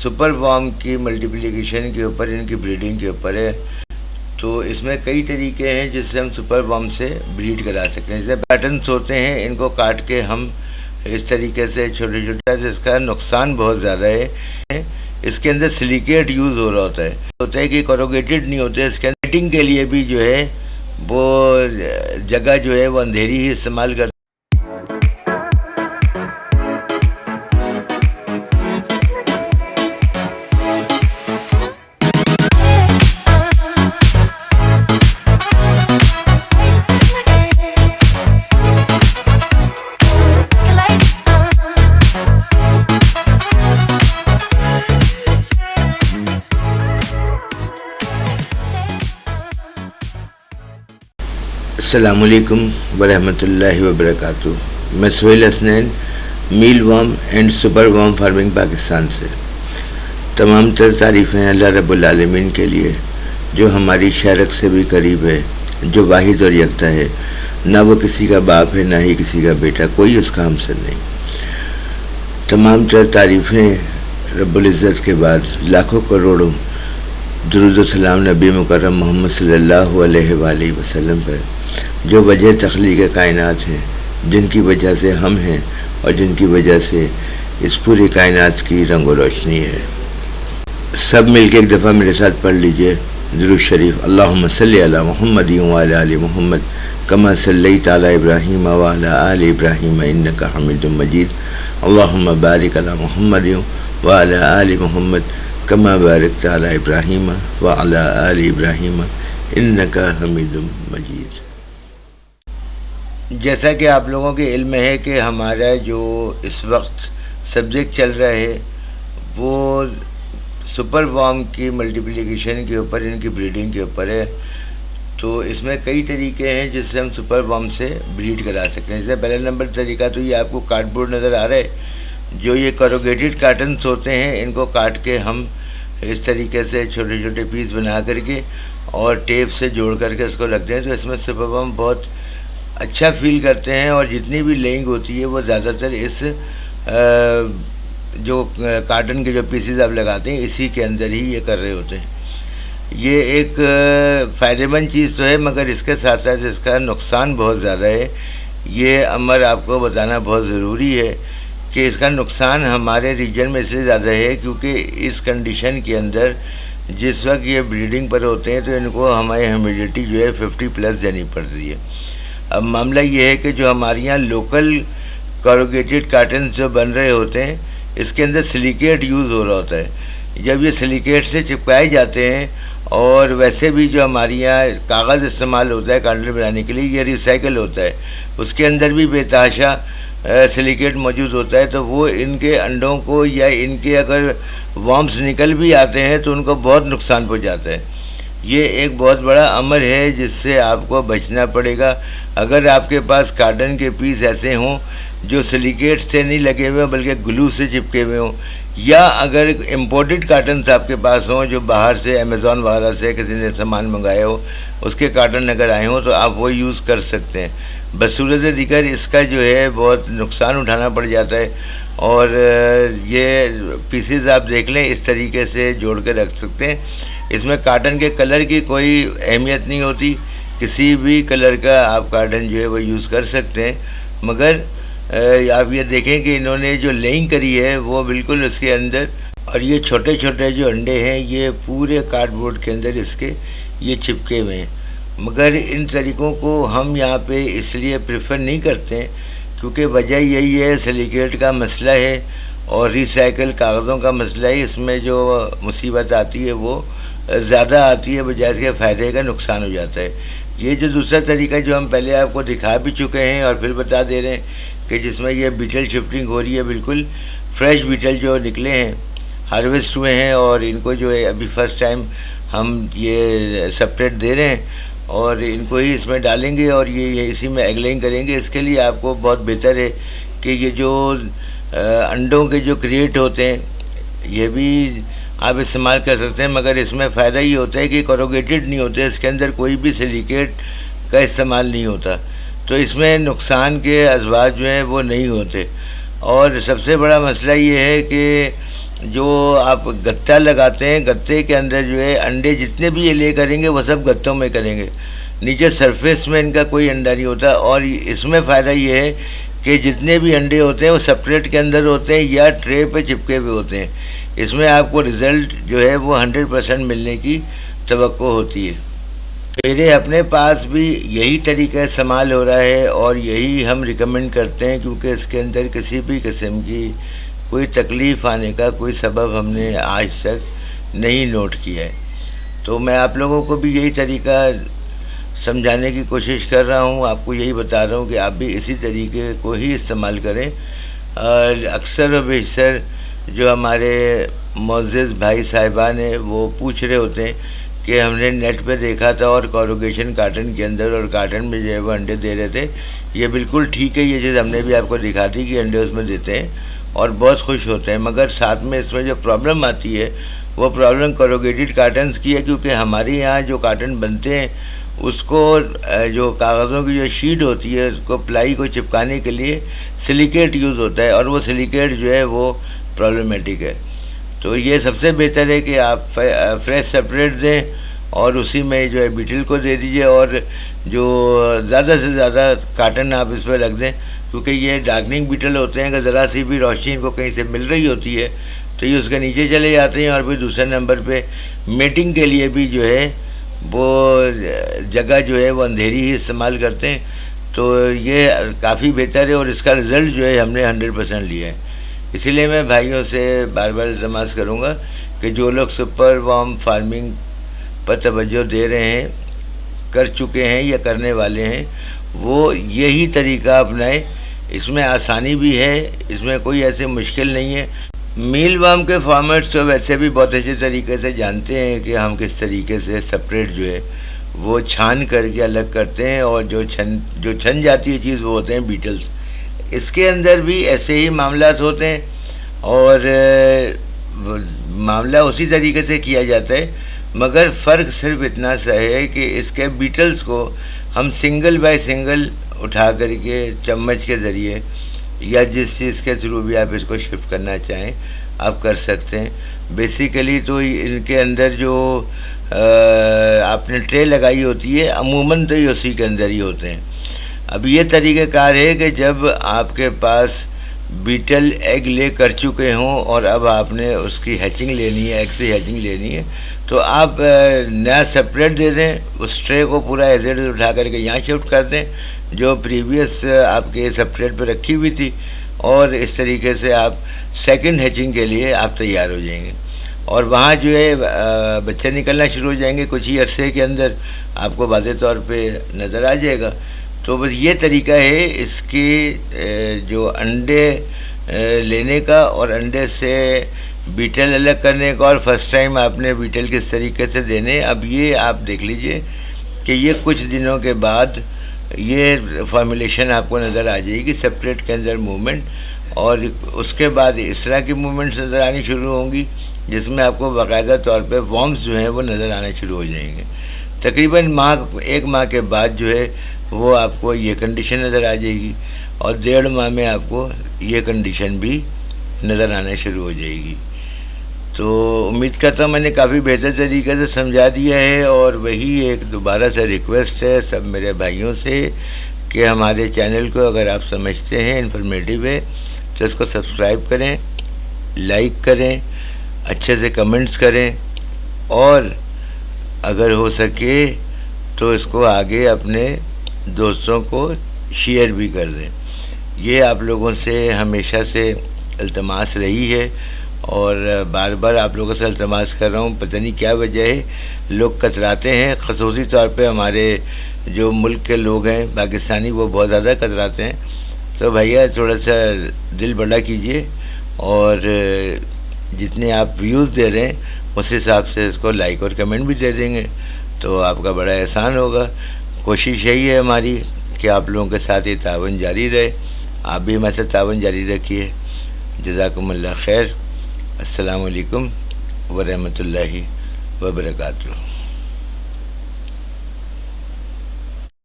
Super warm کی multiplication کے اوپر، ان کی بریڈنگ کے اوپر ہے. تو اس میں کئی طریقے ہیں جس سے ہم سپر وارم سے بریڈ کرا سکتے ہیں. جیسے پیٹرنس ہوتے ہیں، ان کو کاٹ کے ہم اس طریقے سے چھوٹے چھوٹے، جس کا نقصان بہت زیادہ ہے. اس کے اندر سلیکیٹ یوز ہو رہا ہوتا ہے کہ کروگیٹڈ نہیں ہوتے. اس کے لائٹنگ کے لیے بھی جو ہے وہ جگہ جو ہے وہ اندھیری ہی استعمال کرتے. السلام علیکم ورحمۃ اللہ وبرکاتہ. میں Sohail Hasnain, meal worm and super worm farming Pakistan سے. تمام تر تعریفیں اللہ رب العالمین کے لیے، جو ہماری شہرت سے بھی قریب ہے، جو واحد اور یکتا ہے. نہ وہ کسی کا باپ ہے، نہ ہی کسی کا بیٹا، کوئی اس کا ہمسر نہیں. تمام تر تعریفیں رب العزت کے بعد لاکھوں کروڑوں درود و سلام نبی مکرم محمد صلی اللہ علیہ وآلہ وسلم پر، جو وجہ تخلیق کائنات ہیں، جن کی وجہ سے ہم ہیں اور جن کی وجہ سے اس پوری کائنات کی رنگ و روشنی ہے. سب مل کے ایک دفعہ میرے ساتھ پڑھ لیجئے درود شریف. اللہم صلی علی محمد وعلی آل محمد کما صلیت علی ابراہیم وعلی آل ابراہیم انک حمید مجید. اللہم بارک علی محمد وعلی آل محمد کما بارکت علی ابراہیم وعلی آل ابراہیم انک حمید مجید. جیسا کہ آپ لوگوں کے علم ہے کہ ہمارا جو اس وقت سبجیکٹ چل رہا ہے وہ سپر وارم کی ملٹیپلیکیشن کے اوپر، ان کی بریڈنگ کے اوپر ہے. تو اس میں کئی طریقے ہیں جس سے ہم سپر وارم سے بریڈ کرا سکتے ہیں. جیسے پہلا نمبر طریقہ تو یہ آپ کو کارڈ بورڈ نظر آ رہا ہے. جو یہ کروگیٹڈ کارٹنس ہوتے ہیں، ان کو کاٹ کے ہم اس طریقے سے چھوٹے چھوٹے پیس بنا کر کے اور ٹیپ سے جوڑ کر کے اس کو رکھتے ہیں. تو اس میں سپر وارم بہت اچھا فیل کرتے ہیں، اور جتنی بھی لیئنگ ہوتی ہے وہ زیادہ تر اس جو کارٹن کے جو پیسز آپ لگاتے ہیں اسی کے اندر ہی یہ کر رہے ہوتے ہیں. یہ ایک فائدہ مند چیز تو ہے، مگر اس کے ساتھ ساتھ اس کا نقصان بہت زیادہ ہے. یہ امر آپ کو بتانا بہت ضروری ہے کہ اس کا نقصان ہمارے ریجن میں اس لیے زیادہ ہے کیونکہ اس کنڈیشن کے اندر جس وقت یہ بریڈنگ پر ہوتے ہیں تو ان کو ہماری ہیومیڈیٹی جو ہے 50+ دینی پڑتی ہے. اب معاملہ یہ ہے کہ جو ہمارے یہاں لوکل کروگیٹڈ کارٹنز جو بن رہے ہوتے ہیں، اس کے اندر سلیکیٹ یوز ہو رہا ہوتا ہے. جب یہ سلیکیٹ سے چپکائے جاتے ہیں، اور ویسے بھی جو ہمارے یہاں کاغذ استعمال ہوتا ہے کارٹن بنانے کے لیے، یہ ریسائیکل ہوتا ہے، اس کے اندر بھی بے تحاشا سلیکیٹ موجود ہوتا ہے. تو وہ ان کے انڈوں کو یا ان کے اگر وارمز نکل بھی آتے ہیں تو ان کو بہت نقصان پہنچاتا ہے. یہ ایک بہت بڑا امر ہے جس سے آپ کو بچنا پڑے گا. اگر آپ کے پاس کارٹن کے پیس ایسے ہوں جو سلیکیٹ سے نہیں لگے ہوئے بلکہ گلو سے چپکے ہوئے ہوں، یا اگر امپورٹڈ کارٹنز آپ کے پاس ہوں جو باہر سے امیزون وغیرہ سے کسی نے سامان منگایا ہو، اس کے کارٹن اگر آئے ہوں تو آپ وہ یوز کر سکتے ہیں. بصورت دیگر اس کا جو ہے بہت نقصان اٹھانا پڑ جاتا ہے. اور یہ پیسز آپ دیکھ لیں اس طریقے سے جوڑ کے رکھ سکتے ہیں. اس میں کارٹن کے کلر کی کوئی اہمیت نہیں ہوتی، کسی بھی کلر کا آپ کارٹن جو ہے وہ یوز کر سکتے ہیں. مگر آپ یہ دیکھیں کہ انہوں نے جو لیئنگ کری ہے وہ بالکل اس کے اندر، اور یہ چھوٹے چھوٹے جو انڈے ہیں یہ پورے کارڈ بورڈ کے اندر اس کے یہ چپکے ہوئے ہیں. مگر ان طریقوں کو ہم یہاں پہ اس لیے پریفر نہیں کرتے کیونکہ وجہ یہی ہے، سلیکیٹ کا مسئلہ ہے اور ریسائیکل کاغذوں کا مسئلہ ہے. اس میں جو مصیبت آتی ہے وہ زیادہ آتی ہے بجائے اس کے فائدے کا نقصان ہو جاتا ہے. یہ جو دوسرا طریقہ جو ہم پہلے آپ کو دکھا بھی چکے ہیں اور پھر بتا دے رہے ہیں کہ جس میں یہ بیٹل شفٹنگ ہو رہی ہے، بالکل فریش بیٹل جو نکلے ہیں، ہارویسٹ ہوئے ہیں، اور ان کو جو ہے ابھی فرسٹ ٹائم ہم یہ سپریٹ دے رہے ہیں اور ان کو ہی اس میں ڈالیں گے اور یہ اسی میں ایگلنگ کریں گے. اس کے لیے آپ کو بہت بہتر ہے کہ یہ جو انڈوں کے جو کریٹ ہوتے ہیں یہ بھی آپ استعمال کر سکتے ہیں، مگر اس میں فائدہ یہ ہوتا ہے کہ کروگیٹڈ نہیں ہوتے، اس کے اندر کوئی بھی سلیکیٹ کا استعمال نہیں ہوتا، تو اس میں نقصان کے اسباب جو ہیں وہ نہیں ہوتے. اور سب سے بڑا مسئلہ یہ ہے کہ جو آپ گتا لگاتے ہیں، گتے کے اندر جو ہے انڈے جتنے بھی یہ لے کریں گے وہ سب گتوں میں کریں گے، نیچے سرفیس میں ان کا کوئی انڈا نہیں ہوتا۔ اور اس میں فائدہ یہ ہے کہ جتنے بھی انڈے ہوتے ہیں وہ سپریٹ کے اندر ہوتے ہیں یا ٹرے پہ چپکے ہوئے ہوتے ہیں۔ اس میں آپ کو رزلٹ جو ہے وہ 100% ملنے کی توقع ہوتی ہے۔ میرے اپنے پاس بھی یہی طریقہ استعمال ہو رہا ہے اور یہی ہم ریکمینڈ کرتے ہیں، کیونکہ اس کے اندر کسی بھی قسم کی کوئی تکلیف آنے کا کوئی سبب ہم نے آج تک نہیں نوٹ کیا ہے۔ تو میں آپ لوگوں کو بھی یہی طریقہ سمجھانے کی کوشش کر رہا ہوں، آپ کو یہی بتا رہا ہوں کہ آپ بھی اسی طریقے کو ہی استعمال کریں۔ اکثر و بیشتر جو ہمارے معزز بھائی صاحبان ہیں وہ پوچھ رہے ہوتے ہیں کہ ہم نے نیٹ پہ دیکھا تھا اور کوروگیشن کارٹن کے اندر اور کارٹن میں جو ہے وہ انڈے دے رہے تھے، یہ بالکل ٹھیک ہے، یہ چیز ہم نے بھی آپ کو دکھا دی کہ انڈے اس میں دیتے ہیں اور بہت خوش ہوتے ہیں، مگر ساتھ میں اس میں جو پرابلم آتی ہے وہ پرابلم کوروگیٹڈ کارٹنز کی ہے، کیونکہ ہمارے یہاں جو کارٹن بنتے ہیں اس کو جو کاغذوں کی جو شیٹ ہوتی ہے اس کو پلائی کو چپکانے کے لیے سلیکیٹ یوز ہوتا ہے، اور وہ سلیکیٹ جو ہے وہ پرابلمیٹک ہے۔ تو یہ سب سے بہتر ہے کہ آپ فریش سپریٹ دیں اور اسی میں جو ہے بیٹل کو دے دیجئے، اور جو زیادہ سے زیادہ کارٹن آپ اس پہ رکھ دیں، کیونکہ یہ ڈارکننگ بیٹل ہوتے ہیں کہ ذرا سی بھی روشنی کو کہیں سے مل رہی ہوتی ہے تو یہ اس کے نیچے چلے جاتے ہیں، اور پھر دوسرے نمبر پہ میٹنگ کے لیے بھی جو ہے وہ جگہ جو ہے وہ اندھیری ہی استعمال کرتے ہیں۔ تو یہ کافی بہتر ہے اور اس کا رزلٹ جو ہے ہم نے 100% لیا ہے۔ اسی لیے میں بھائیوں سے بار بار التماس کروں گا کہ جو لوگ سپر وارم فارمنگ پر توجہ دے رہے ہیں، کر چکے ہیں یا کرنے والے ہیں، وہ یہی طریقہ اپنائیں۔ اس میں آسانی بھی ہے، اس میں کوئی ایسے مشکل نہیں ہے۔ میل وارم کے فارمیٹس تو ویسے بھی بہت اچھے طریقے سے جانتے ہیں کہ ہم کس طریقے سے سپریٹ جو ہے وہ چھان کر کے الگ کرتے ہیں، اور جو چھن جاتی ہے چیز وہ ہوتے ہیں بیٹلز۔ اس کے اندر بھی ایسے ہی معاملات ہوتے ہیں اور معاملہ اسی طریقے سے کیا جاتا ہے، مگر فرق صرف اتنا سا ہے کہ اس کے بیٹلز کو ہم سنگل بائی سنگل اٹھا کر کے چمچ کے ذریعے یا جس چیز کے تھرو بھی آپ اس کو شفٹ کرنا چاہیں آپ کر سکتے ہیں۔ بیسیکلی تو ان کے اندر جو آپ نے ٹرے لگائی ہوتی ہے عموماً تو یہ اسی کے اندر ہی ہوتے ہیں۔ اب یہ طریقہ کار ہے کہ جب آپ کے پاس بیٹل ایگ لے کر چکے ہوں اور اب آپ نے اس کی ہیچنگ لینی ہے، ایگ سے ہیچنگ لینی ہے، تو آپ نیا سپریٹ دے دیں، اس ٹرے کو پورا ایز اٹ از اٹھا کر کے یہاں شفٹ کر دیں جو پریویس آپ کے سپریٹ پہ رکھی ہوئی تھی، اور اس طریقے سے آپ سیکنڈ ہیچنگ کے لیے آپ تیار ہو جائیں گے، اور وہاں جو ہے بچے نکلنا شروع ہو جائیں گے، کچھ ہی عرصے کے اندر آپ کو واضح طور پہ نظر آ جائے گا۔ تو بس یہ طریقہ ہے اس کی جو انڈے لینے کا اور انڈے سے بیٹل الگ کرنے کا، اور فرسٹ ٹائم آپ نے بیٹل کس طریقے سے دینے۔ اب یہ آپ دیکھ لیجئے کہ یہ کچھ دنوں کے بعد یہ فارمولیشن آپ کو نظر آ جائے گی سپریٹ کے اندر موومنٹ، اور اس کے بعد اس طرح کی موومنٹس نظر آنی شروع ہوں گی جس میں آپ کو باقاعدہ طور پہ وارمز جو ہیں وہ نظر آنا شروع ہو جائیں گے۔ تقریباً ایک ماہ کے بعد جو ہے وہ آپ کو یہ کنڈیشن نظر آ جائے گی، اور 1.5 ماہ میں آپ کو یہ کنڈیشن بھی نظر آنا شروع ہو جائے گی۔ تو امید کرتا ہوں میں نے کافی بہتر طریقے سے سمجھا دیا ہے، اور وہی ایک دوبارہ سے ریکویسٹ ہے سب میرے بھائیوں سے کہ ہمارے چینل کو اگر آپ سمجھتے ہیں انفارمیٹیو ہے تو اس کو سبسکرائب کریں، لائک کریں، اچھے سے کمنٹس کریں، اور اگر ہو سکے تو اس کو آگے اپنے دوستوں کو شیئر بھی کر دیں۔ یہ آپ لوگوں سے ہمیشہ سے التماس رہی ہے، اور بار بار آپ لوگوں سے التماس کر رہا ہوں، پتہ نہیں کیا وجہ ہے لوگ کتراتے ہیں، خصوصی طور پہ ہمارے جو ملک کے لوگ ہیں پاکستانی وہ بہت زیادہ کتراتے ہیں۔ تو بھیا تھوڑا سا دل بڑا کیجئے، اور جتنے آپ ویوز دے رہے ہیں اس حساب سے اس کو لائک اور کمنٹ بھی دے دیں گے تو آپ کا بڑا احسان ہوگا۔ کوشش یہی ہے ہماری کہ آپ لوگوں کے ساتھ یہ تعاون جاری رہے، آپ بھی ہمارے ساتھ تعاون جاری رکھیے۔ جزاکم اللہ خیر۔ السلام علیکم ورحمۃ اللہ وبرکاتہ۔